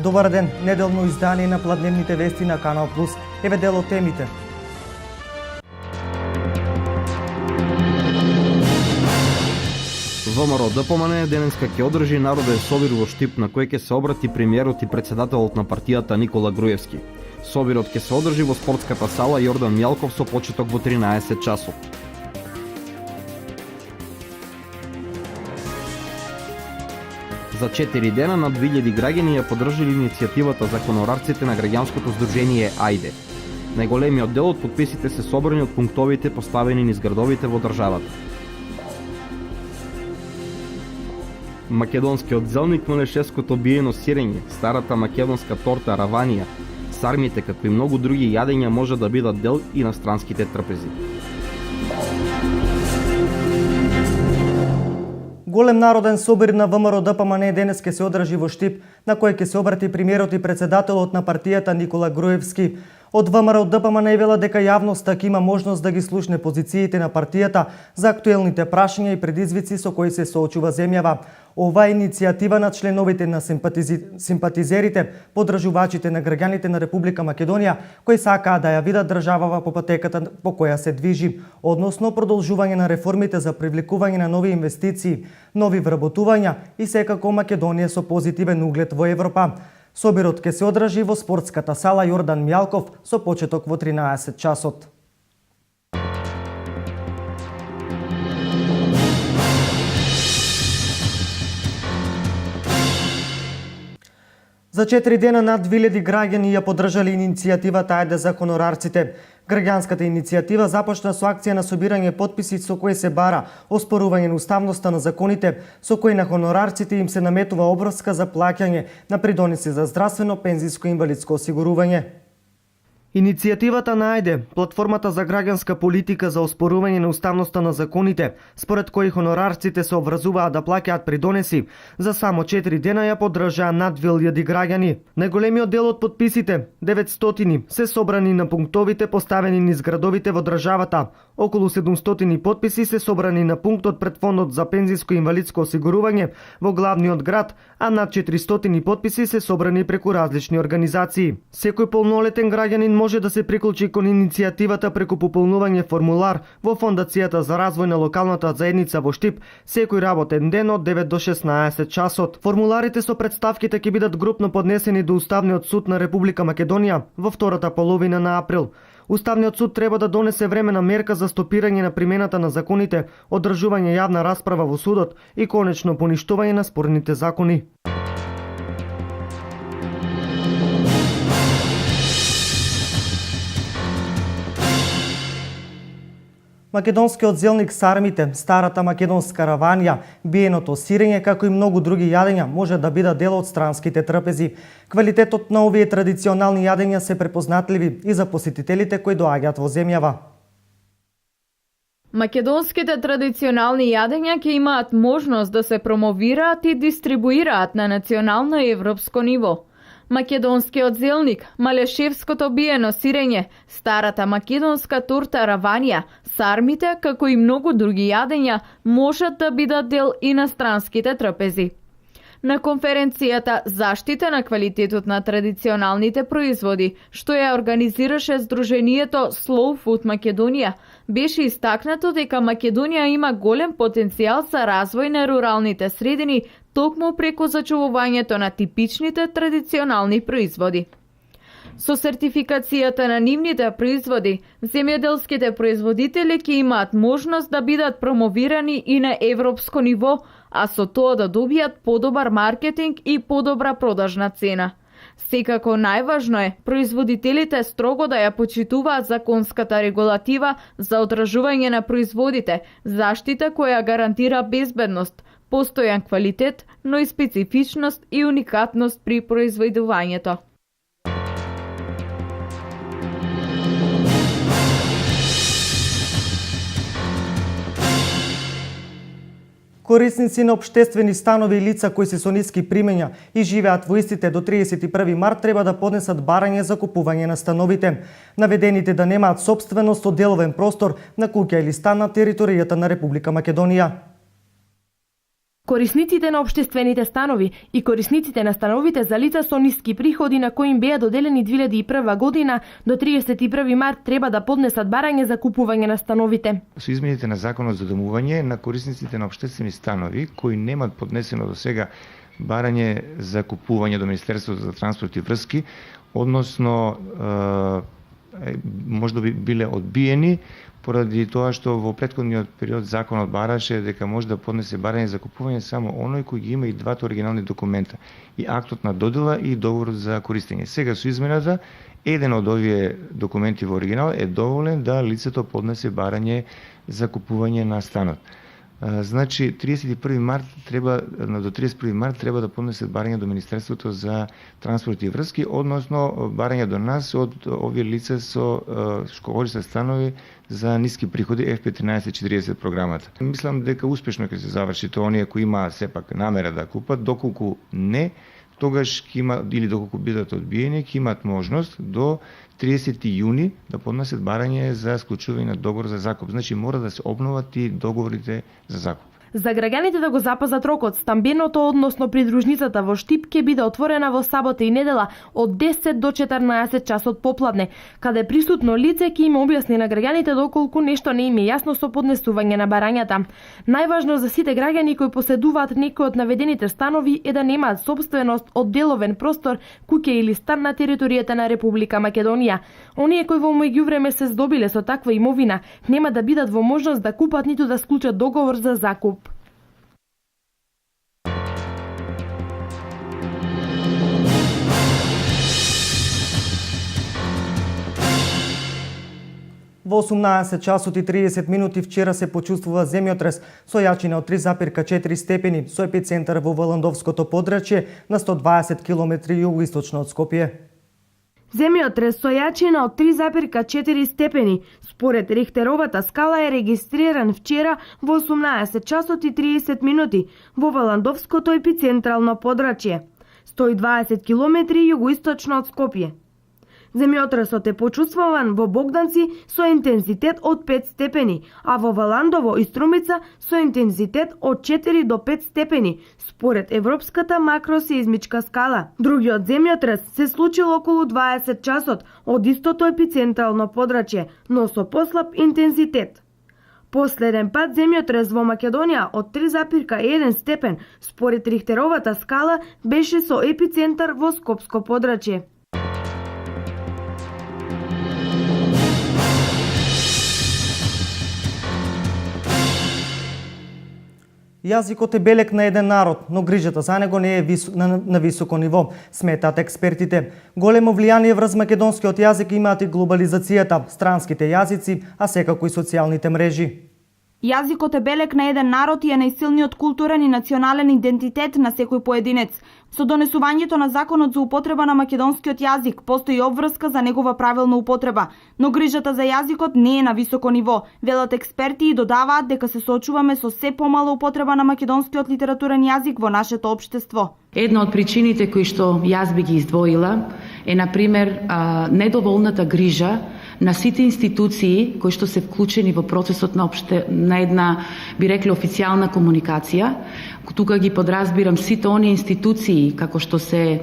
Добар ден, неделно издание на Пладневните вести на Канал Плюс. Еве дел од темите. ВМРО ДПМН денеска ќе одржи народен собир во Штип на кој ќе се обрати премиерот и председателот на партијата Никола Груевски. Собирот ќе се одржи во спортската сала Јордан Мјалков со почеток во 13 часот. За 4 дена над 2000 граѓани ја поддржали иницијативата за хонорарците на граѓанското здружение Ајде. Најголемиот дел од потписите се собрани од пунктовите поставени низ градовите во државата. Македонскиот зелник Малешевското биено сирење, старата македонска торта раванија, сармите како и многу други јадења може да бидат дел и на странските трпези. Голем народен собир на ВМРО ДПМН денес ќе се одржи во Штип, на кој ќе се обрати премиерот и председателот на партијата Никола Груевски. Од ВМРО ДПМН вела дека јавноста ќе има можност да ги слушне позициите на партијата за актуелните прашања и предизвици со кои се соочува земјава. Оваа иницијатива на членовите на симпатизерите, подржувачите на граѓаните на Република Македонија, кои сакаат да ја видат државава по патеката по која се движи, односно продолжување на реформите за привлекување на нови инвестиции, нови вработувања и секако Македонија со позитивен углед во Европа. Собирот ќе се одржи во спортската сала Јордан Мјалков со почеток во 13 часот. За 4 дена над 2000 граѓани ја поддржале иницијативата Ајде за хонорарците. Граѓанската иницијатива започна со акција на собирање потписи со кои се бара оспорување на уставноста на законите со кои на хонорарците им се наметува обврска за плаќање на придонеси за здравствено, пензиско и инвалидско осигурување. Иницијативата на Ајде, платформата за граѓанска политика за оспорување на уставноста на законите, според кои хонорарците се обврзуваат да плаќаат придонеси, за само 4 дена ја поддржаа над 2000 граѓани. Најголемиот дел од потписите, 900, се собрани на пунктовите поставени низ градовите во државата. Околу 700 потписи се собрани на пунктот пред фондот за пензиско и инвалидско осигурување во главниот град, а над 400 потписи се собрани преку различни организации. Секој полнолетен граѓанин може да се приклучи кон иницијативата преку пополнување формулар во Фондацијата за развој на локалната заедница во Штип секој работен ден од 9 до 16 часот. Формуларите со представките ќе бидат групно поднесени до Уставниот суд на Република Македонија во втората половина на април. Уставниот суд треба да донесе времена мерка за стопирање на примената на законите, одржување јавна расправа во судот и конечно поништување на спорните закони. Македонскиот зелник сармите, старата македонска раванија, биеното сирење, како и многу други јадења може да бидат дел од странските трпези. Квалитетот на овие традиционални јадења се препознатливи и за посетителите кои доаѓаат во земјава. Македонските традиционални јадења ќе имаат можност да се промовираат и дистрибуираат на национално и европско ниво. Македонскиот зелник, Малешевското биено сирење, старата македонска торта раванија, сармите, како и многу други јадења, можат да бидат дел и на странските трпези. На конференцијата Заштита на квалитетот на традиционалните производи, што ја организираше Сдруженијето Slow Food Македонија, беше истакнато дека Македонија има голем потенцијал за развој на руралните средини токму преку зачувувањето на типичните традиционални производи. Со сертификацијата на нивните производи, земјоделските производители ќе имаат можност да бидат промовирани и на европско ниво, а со тоа да добијат подобар маркетинг и подобра продажна цена. Секако најважно е производителите строго да ја почитуваат законската регулатива за одржување на производите, заштита која гарантира безбедност, постојан квалитет, но и специфичност и уникатност при произведувањето. Корисници на општествени станови и лица кои се со ниски примења и живеат во истите до 31 март треба да поднесат барање за купување на становите. Наведените да немаат сопственост од деловен простор на куќа или стан на територијата на Република Македонија. Корисниците на општествените станови и корисниците на становите за лица со ниски приходи на кои им беа доделени 2001 година до 31 март треба да поднесат барање за купување на становите. Со измените на Законот за домување на корисниците на општествени станови кои немат поднесено до сега барање за купување до Министерството за транспорт и врски, односно можда би биле одбиени поради тоа што во претходниот период законот бараше дека може да поднесе барање за купување само оној кој ги има и двата оригинални документа, и актот на додела и договорот за користење. Сега со измената, еден од овие документи во оригинал е доволен да лицето поднесе барање за купување на станот. Значи, 31 март треба, до 31 март треба да поднесат барање до Министерството за транспорт и врски, односно барање до нас од овие лица со школови станови за ниски приходи FP1340 програмата. Мислам дека успешно ќе се заврши тоа, оние кои има сепак намера да купат, доколку не, тогаш ќе има, или доколку бидат одбиени, ќе имат можност до 30 јуни да поднесат барање за склучување на договор за закуп. Значи мора да се обноват и договорите за закуп. За граѓаните да го запазат рокот, стамбеното, односно придружницата во Штип ќе биде отворена во сабота и недела од 10 до 14 часот попладне, каде присутно лице ќе им објасни на граѓаните доколку нешто не им е јасно со поднесување на барањата. Најважно за сите граѓани кои поседуваат некој од наведените станови е да немаат собственост од деловен простор, куќа или стан на територијата на Република Македонија. Оние кои во меѓувреме се здобиле со таква имовина нема да бидат во можност да купат ниту да склучат договор за закуп. Во 18 часот и 30 минути вчера се почувствува земјотрес со јачина од 3,4 степени со епицентар во Валандовското подрачје на 120 км југоисточно од Скопје. Земјотрес со јачина од 3,4 степени според Рихтеровата скала е регистриран вчера во 18 часот и 30 минути во Валандовското епицентрално подрачје, 120 км југоисточно од Скопје. Земјотресот е почувствуван во Богданци со интензитет од 5 степени, а во Валандово и Струмица со интензитет од 4 до 5 степени, според Европската макросеизмичка скала. Другиот земјотрес се случил околу 20 часот од истото епицентрално подрачје, но со послаб интензитет. Последен пат земјотрес во Македонија од 3,1 степен, според Рихтеровата скала, беше со епицентар во Скопско подрачје. Јазикот е белек на еден народ, но грижата за него не е на високо ниво, сметаат експертите. Големо влијание врз македонскиот јазик имаат и глобализацијата, странските јазици, а секако и социјалните мрежи. Јазикот е белек на еден народ и е најсилниот културен и национален идентитет на секој поединец. Со донесувањето на законот за употреба на македонскиот јазик постои обврска за негова правилна употреба, но грижата за јазикот не е на високо ниво. Велат експерти и додаваат дека се соочуваме со се помала употреба на македонскиот литературен јазик во нашето општество. Една од причините кои што јас би ги издвоила е, например, недоволната грижа на сите институции кои што се вклучени во процесот на една, би рекле, официјална комуникација. Тука ги подразбирам сите оние институции, како што се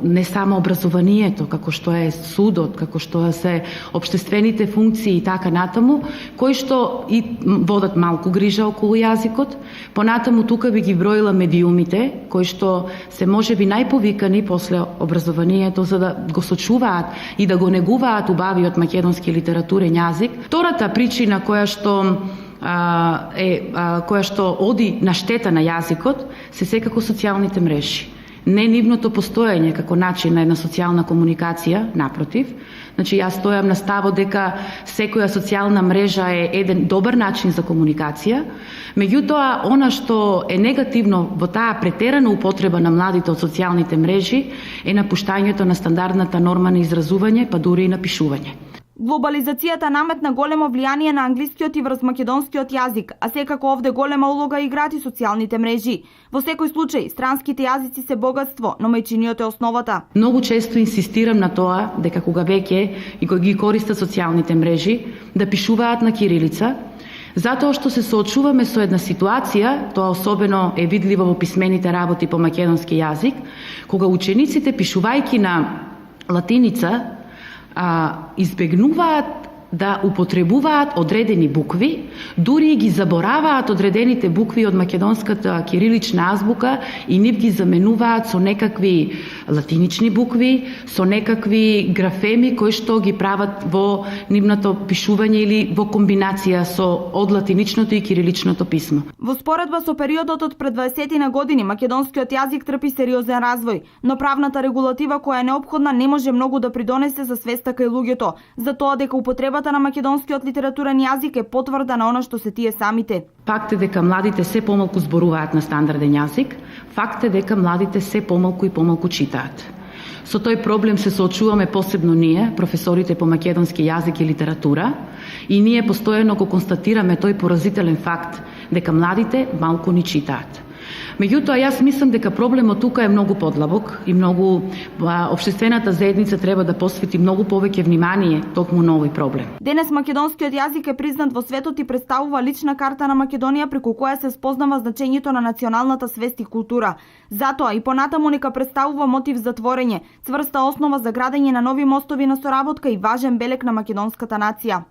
не само образованието, како што е судот, како што се општествените функции и така натаму, кои што и водат малку грижа околу јазикот. Понатаму тука би ги броила медиумите, кои што се можеби најповикани после образованието за да го сочуваат и да го негуваат убавиот македонски литературен јазик. Втората причина која што оди на штета на јазикот се секако социјалните мрежи. Не нивното постоење како начин на една социјална комуникација, напротив. Значи, јас стојам на ставот дека секоја социјална мрежа е еден добар начин за комуникација, меѓутоа, она што е негативно во таа претерана употреба на младите од социјалните мрежи е напуштањето на стандардната норма на изразување, па дури и на пишување. Глобализацијата наметна големо влијание на англискиот и врз македонскиот јазик, а секако овде голема улога играат и социјалните мрежи. Во секој случај, странските јазици се богатство, но мајчиниот е основата. Многу често инсистирам на тоа дека кога веќе и кога ги користат социјалните мрежи, да пишуваат на кирилица, Затоа што се соочуваме со една ситуација, тоа особено е видливо во писмените работи по македонски јазик, кога учениците пишувајќи на латиница избегнуваат да употребуваат одредени букви, дури и ги забораваат одредените букви од македонската кирилична азбука и нив ги заменуваат со некакви латинични букви, со некакви графеми кои што ги прават во нивното пишување или во комбинација со од латиничното и кириличното писмо. Во споредба со периодот од пред 20 години, македонскиот јазик трпи сериозен развој, но правната регулатива која е неопходна не може многу да придонесе за свеста кај луѓето, за тоа дека употребата на македонскиот литературен јазик е потврда на она што се тие самите. Факт е дека младите се помалку зборуваат на стандарден јазик, факт е дека младите се помалку и помалку читаат. Со тој проблем се соочуваме посебно ние, професорите по македонски јазик и литература, и ние постојано го констатираме тој поразителен факт дека младите малку ни читаат. Меѓутоа, јас мислам дека проблемот тука е многу подлабок и многу општествената заедница треба да посвети многу повеќе внимание токму на овој проблем. Денес македонскиот јазик е признат во светот и представува лична карта на Македонија преку која се спознава значењето на националната свест и култура. Затоа и понатаму нека представува мотив за творење, цврста основа за градење на нови мостови на соработка и важен белег на македонската нација.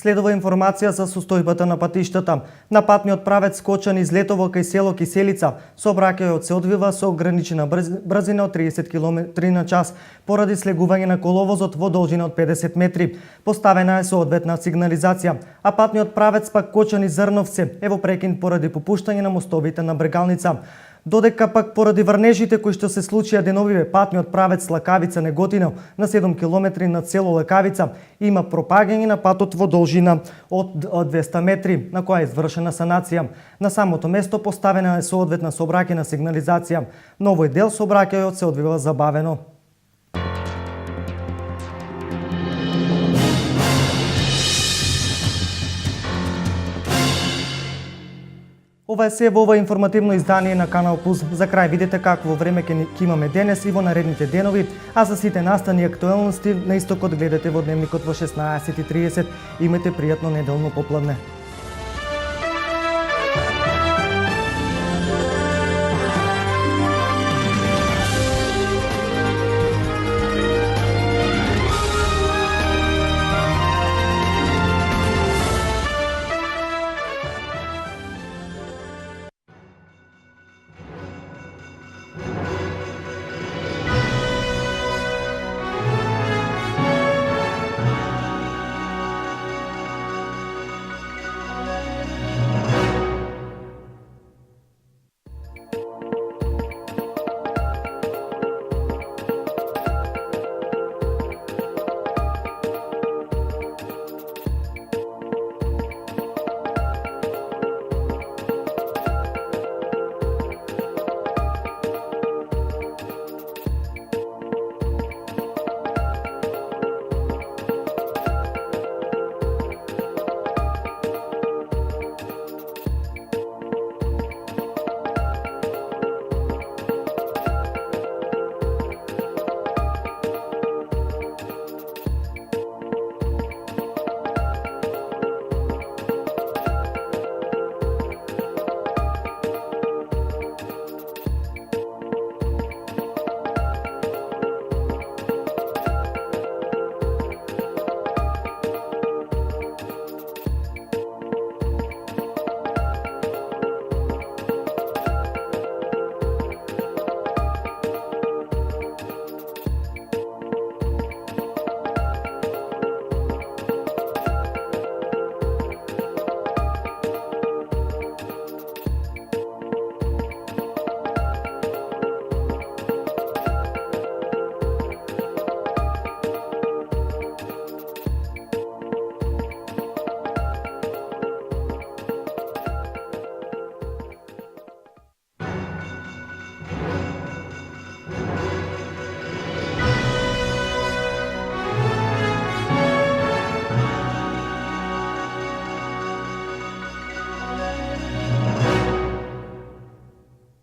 Следува информација за состојбата на патиштата. На патниот правец Кочани излетово кај село Киселица, сообраќајот се одвива со ограничена брзина од 30 км на час поради слегување на коловозот во должина од 50 метри. Поставена е соодветна сигнализација, а патниот правец пак Кочани Зрновце е во прекин поради попуштање на мостовите на Брегалница. Додека пак поради врнежите кои што се случија деновиве, патниот правец Лакавица Неготино на 7 км над село Лакавица има пропагање на патот во должина од 200 метри, на која е извршена санација. На самото место поставена е соодветна сообраќајна сигнализација. На овој дел сообраќајот се одвива забавено. Ова е се во ова информативно издание на Канал Плюс. За крај видите какво време ќе имаме денес и во наредните денови, а за сите настани и актуелности на истокот гледате во дневникот во 16:30. Имате пријатно неделно попладне.